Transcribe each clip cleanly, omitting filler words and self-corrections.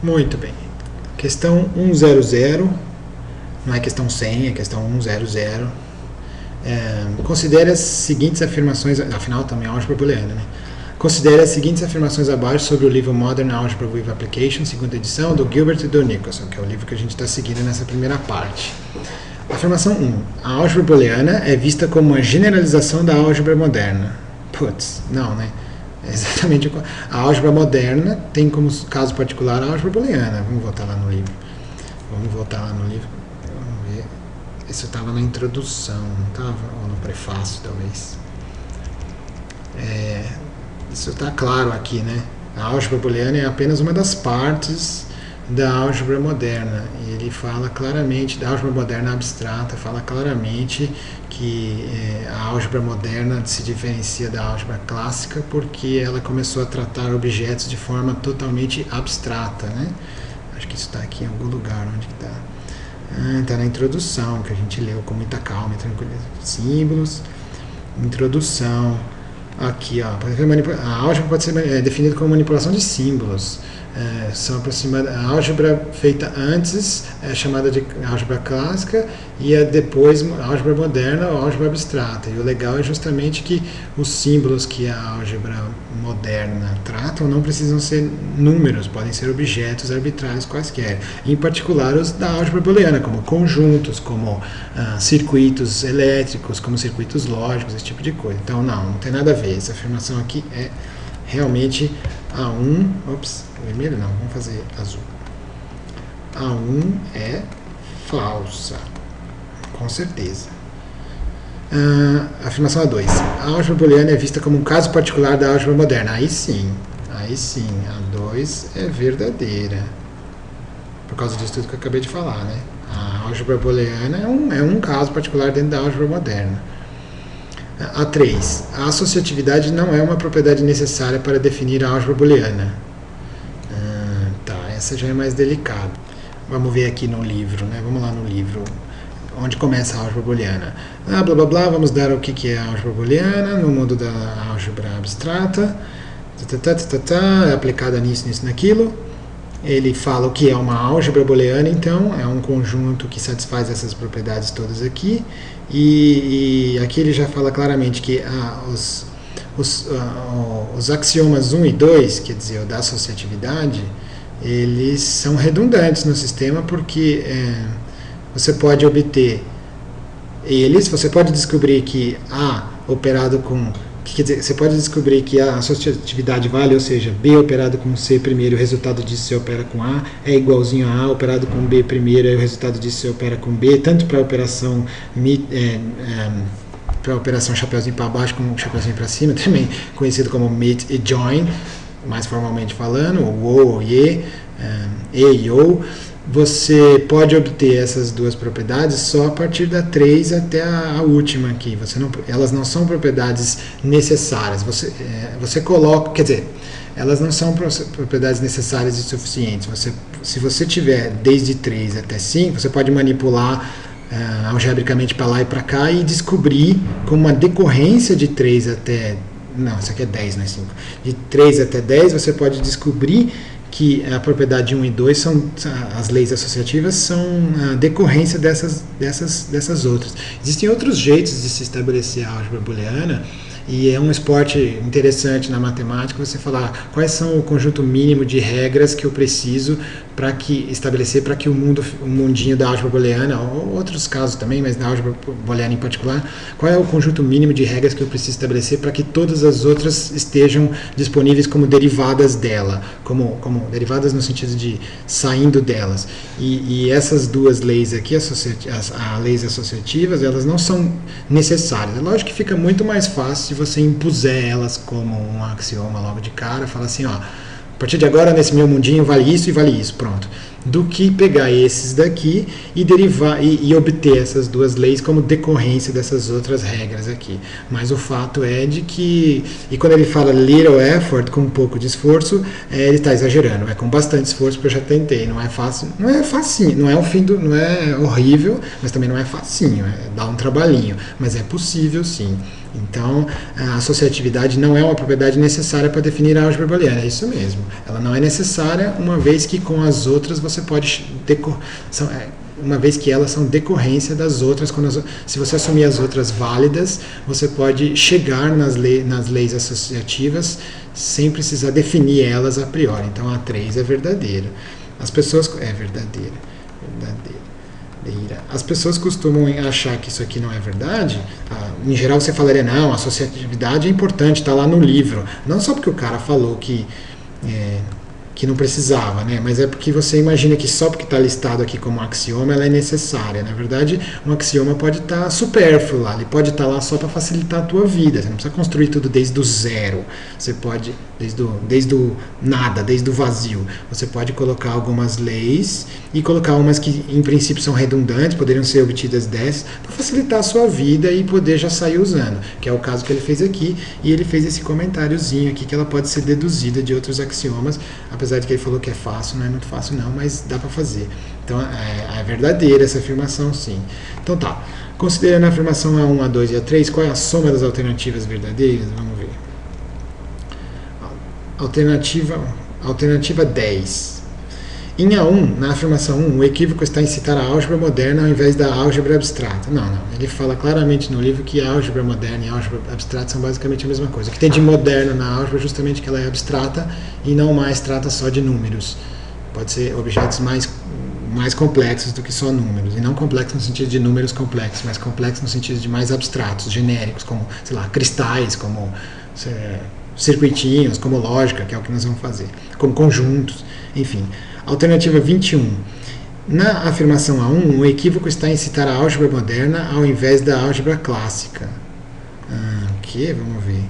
Muito bem. Questão 100, não é questão 100, é questão 100. Considere as seguintes afirmações, afinal também é álgebra booleana, né? Considere as seguintes afirmações abaixo sobre o livro Modern Algebra with Application, segunda edição, do Gilbert e do Nicholson, que é o livro que a gente está seguindo nessa primeira parte. Afirmação 1. A álgebra booleana é vista como uma generalização da álgebra moderna. Putz, não, né? É exatamente a álgebra moderna tem como caso particular a álgebra booleana. Vamos voltar lá no livro. Vamos ver. Isso estava na introdução, não estava? Ou no prefácio, talvez. Isso está claro aqui, né? A álgebra booleana é apenas uma das partes da álgebra moderna. E ele fala claramente, da álgebra moderna abstrata, fala claramente que a álgebra moderna se diferencia da álgebra clássica porque ela começou a tratar objetos de forma totalmente abstrata, né? Acho que isso está aqui em algum lugar. Onde que está? Está na introdução, que a gente leu com muita calma e tranquilidade. Símbolos, introdução. Aqui, ó, a álgebra pode ser definida como manipulação de símbolos. São a álgebra feita antes é chamada de álgebra clássica e depois a álgebra moderna ou álgebra abstrata. E o legal é justamente que os símbolos que a álgebra moderna tratam não precisam ser números, podem ser objetos arbitrários quaisquer. Em particular os da álgebra booleana, como conjuntos, como circuitos elétricos, como circuitos lógicos, esse tipo de coisa. Então não tem nada a ver. Essa afirmação aqui é realmente A1, vermelho não, vamos fazer azul. A1 é falsa, com certeza. Afirmação A2. A álgebra booleana é vista como um caso particular da álgebra moderna. Aí sim, a 2 é verdadeira. Por causa disso tudo que eu acabei de falar, né? A álgebra booleana é um caso particular dentro da álgebra moderna. A3. A associatividade não é uma propriedade necessária para definir a álgebra booleana. Essa já é mais delicada. Vamos ver aqui no livro, né? Vamos lá no livro, onde começa a álgebra booleana. Blá, blá, blá, vamos dar o que é a álgebra booleana no mundo da álgebra abstrata. É aplicada nisso, naquilo. Ele fala o que é uma álgebra booleana, então, é um conjunto que satisfaz essas propriedades todas aqui. E aqui ele já fala claramente que os axiomas 1 e 2, quer dizer, o da associatividade, eles são redundantes no sistema porque você pode obter eles, você pode descobrir que A operado com, quer dizer, você pode descobrir que a associatividade vale, ou seja, B operado com C primeiro, o resultado disso se opera com A, é igualzinho a A operado com B primeiro, e o resultado disso se opera com B, tanto para a operação chapeuzinho para baixo como chapeuzinho para cima, também conhecido como meet e join, mais formalmente falando, ou e ou, você pode obter essas duas propriedades só a partir da 3 até a última aqui. Elas não são propriedades necessárias. Você coloca, quer dizer, elas não são propriedades necessárias e suficientes. Se você tiver desde 3 até 5, você pode manipular algebricamente para lá e para cá e descobrir como uma decorrência de 3 até... Não, isso aqui é 10, não é 5. De 3 até 10, você pode descobrir que a propriedade 1 e 2 são, as leis associativas são a decorrência dessas outras. Existem outros jeitos de se estabelecer a álgebra booleana, e é um esporte interessante na matemática você falar quais são o conjunto mínimo de regras que eu preciso estabelecer para que o mundinho da álgebra booleana, ou outros casos também, mas na álgebra booleana em particular, qual é o conjunto mínimo de regras que eu preciso estabelecer para que todas as outras estejam disponíveis como derivadas dela, como derivadas no sentido de saindo delas. E essas duas leis aqui, as leis associativas, elas não são necessárias. É lógico que fica muito mais fácil se você impuser elas como um axioma logo de cara, falar assim, ó, a partir de agora nesse meu mundinho vale isso e vale isso, pronto. do que pegar esses daqui e derivar e obter essas duas leis como decorrência dessas outras regras aqui. Mas o fato é de que, e quando ele fala little effort, com um pouco de esforço, ele está exagerando, é com bastante esforço, porque eu já tentei, não é fácil, não é facinho, não é não é horrível, mas também não é facinho, dá um trabalhinho, mas é possível sim. Então, a associatividade não é uma propriedade necessária para definir a álgebra booleana, é isso mesmo. Ela não é necessária, uma vez que com as outras você pode uma vez que elas são decorrência das outras. Se você assumir as outras válidas, você pode chegar nas leis associativas sem precisar definir elas a priori. Então, a 3 é verdadeira. As pessoas... É verdadeira. As pessoas costumam achar que isso aqui não é verdade. Em geral você falaria, não, a associatividade é importante, está lá no livro. Não só porque o cara falou que não precisava, né? Mas é porque você imagina que só porque está listado aqui como axioma ela é necessária. Na verdade, um axioma pode estar supérfluo lá, ele pode estar lá só para facilitar a tua vida. Você não precisa construir tudo desde o zero. Você pode, desde o nada, desde o vazio. Você pode colocar algumas leis e colocar umas que em princípio são redundantes, poderiam ser obtidas dessas, para facilitar a sua vida e poder já sair usando, que é o caso que ele fez aqui, e ele fez esse comentáriozinho aqui que ela pode ser deduzida de outros axiomas, apesar de que ele falou que é fácil, não é muito fácil não, mas dá para fazer. Então é verdadeira essa afirmação, sim. Então tá, considerando a afirmação A1, A2 e A3, qual é a soma das alternativas verdadeiras? Vamos ver. Alternativa 10. Em A1, na afirmação 1, o equívoco está em citar a álgebra moderna ao invés da álgebra abstrata. Não. Ele fala claramente no livro que a álgebra moderna e a álgebra abstrata são basicamente a mesma coisa. O que tem de moderno na álgebra é justamente que ela é abstrata e não mais trata só de números. Pode ser objetos mais complexos do que só números. E não complexos no sentido de números complexos, mas complexos no sentido de mais abstratos, genéricos, como, sei lá, cristais, como circuitinhos, como lógica, que é o que nós vamos fazer, como conjuntos, enfim. Alternativa 21. Na afirmação A1, o equívoco está em citar a álgebra moderna ao invés da álgebra clássica. Vamos ver.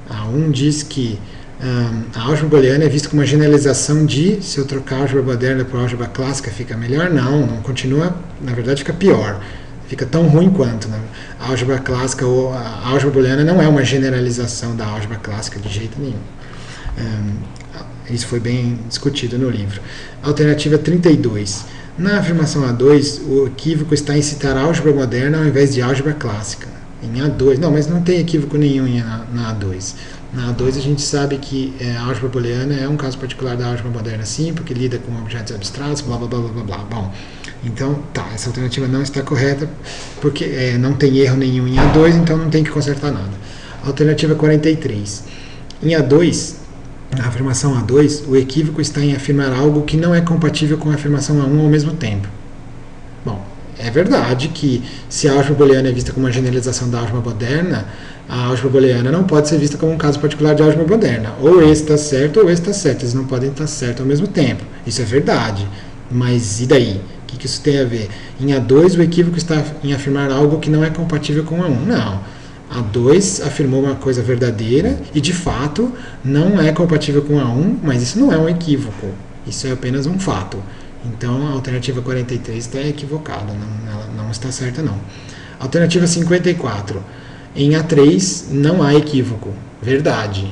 A1 diz que a álgebra booleana é vista como uma generalização de, se eu trocar a álgebra moderna por álgebra clássica, fica melhor? Não continua, na verdade fica pior. Fica tão ruim quanto. Né? A álgebra clássica ou a álgebra booleana não é uma generalização da álgebra clássica de jeito nenhum. Isso foi bem discutido no livro. Alternativa 32. Na afirmação A2, o equívoco está em citar a álgebra moderna ao invés de álgebra clássica. Em A2, não, mas não tem equívoco nenhum na A2. Na A2 a gente sabe que a álgebra booleana é um caso particular da álgebra moderna, sim, porque lida com objetos abstratos, blá blá blá blá blá. Bom, então, essa alternativa não está correta, porque não tem erro nenhum em A2, então não tem que consertar nada. Alternativa 43. Em A2, na afirmação A2, o equívoco está em afirmar algo que não é compatível com a afirmação A1 ao mesmo tempo. Bom, é verdade que se a álgebra booleana é vista como uma generalização da álgebra moderna, a álgebra booleana não pode ser vista como um caso particular de álgebra moderna. Ou esse está certo ou esse está certo. Eles não podem estar certos ao mesmo tempo. Isso é verdade. Mas e daí? O que isso tem a ver? Em A2, o equívoco está em afirmar algo que não é compatível com A1. Não. A2 afirmou uma coisa verdadeira e, de fato, não é compatível com A1, mas isso não é um equívoco. Isso é apenas um fato. Então, a alternativa 43 está equivocada. Ela não está certa, não. Alternativa 54. Em A3, não há equívoco. Verdade.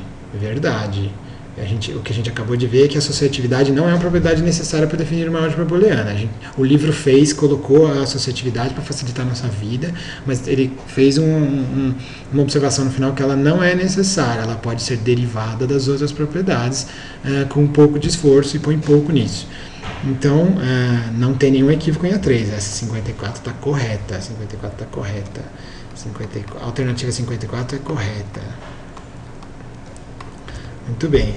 O que a gente acabou de ver é que a associatividade não é uma propriedade necessária para definir uma álgebra booleana. O livro colocou a associatividade para facilitar a nossa vida, mas ele fez uma observação no final que ela não é necessária, ela pode ser derivada das outras propriedades com um pouco de esforço e põe pouco nisso. Então, não tem nenhum equívoco em A3, essa 54 está correta, a alternativa 54 é correta. Muito bem,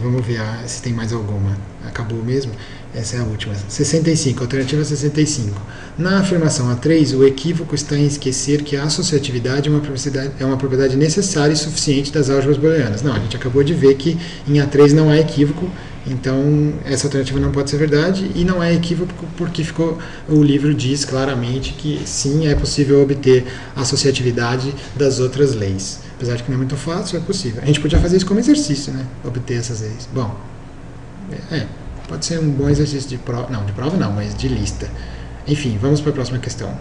vamos ver se tem mais alguma. Acabou mesmo? Essa é a última. 65, alternativa 65. Na afirmação A3, o equívoco está em esquecer que a associatividade é uma propriedade necessária e suficiente das álgebras booleanas. Não, a gente acabou de ver que em A3 não há equívoco, então essa alternativa não pode ser verdade, e não é equívoco porque o livro diz claramente que sim, é possível obter a associatividade das outras leis. Apesar de que não é muito fácil, é possível. A gente podia fazer isso como exercício, né? Obter essas leis. Bom, Pode ser um bom exercício de prova, não, mas de lista. Enfim, vamos para a próxima questão.